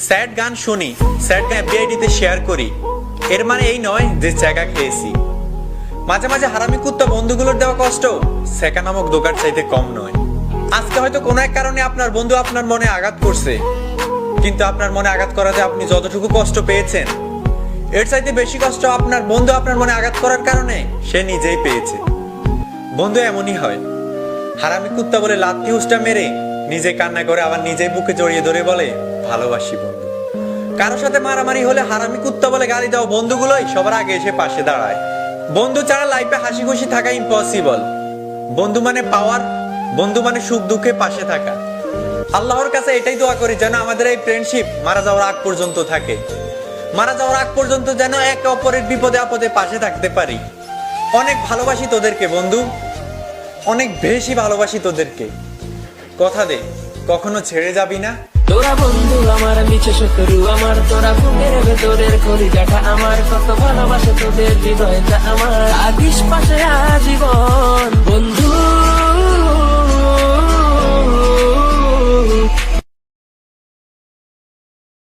Sad গান শুনি, sad গান এফবিআইডিতে শেয়ার করি, এর মানে এই নয় যে জায়গা খেয়েছি। মাঝে মাঝে হারামি কুত্তা বন্ধুগুলোর দেওয়া কষ্ট সেকা নামক দোকান চাইতে কম নয়। আজকে হয়তো কোনো এক কারণে আপনার বন্ধু আপনার মনে আঘাত করছে, কিন্তু আপনার মনে আঘাত করাতে আপনি যতটুকু কষ্ট পেয়েছেন এর চাইতে বেশি কষ্ট আপনার বন্ধু আপনার মনে আঘাত করার কারণে সে নিজেই পেয়েছে। বন্ধু এমনই হয়, হারামি কুত্তা বলে লাথি উষ্টা মেরে নিজে কান্না করে আবার নিজেই বুকে জড়িয়ে ধরে বলে ভালোবাসি বন্ধু। কারোর সাথে মারামারি হলে হারামি কুত্তা বলে গালি দেওয়া বন্ধুগুলোই সবার আগে এসে পাশে দাঁড়ায়। বন্ধু ছাড়া লাইফে হাসি খুশি থাকা ইম্পসিবল। বন্ধু মানে পাওয়ার, বন্ধু মানে সুখ দুঃখে পাশে থাকা। আল্লাহর কাছে এটাই দোয়া করি যেন আমাদের এই ফ্রেন্ডশিপ মারা যাওয়ার আগ পর্যন্ত থাকে, মারা যাওয়ার আগ পর্যন্ত যেন একে অপরের বিপদে আপদে পাশে থাকতে পারি। অনেক ভালোবাসি তোদেরকে বন্ধু, অনেক বেশি ভালোবাসি তোদেরকে। কথা দে কখনো ছেড়ে যাবি না। তোরা বন্ধু আমার, নিচে শত্রু আমার, তোরা বুকের ভেতরের কলিজাটা আমার, কত ভালোবাসে তোদের হৃদয়টা আমার, থাকিস পাশে আজীবন।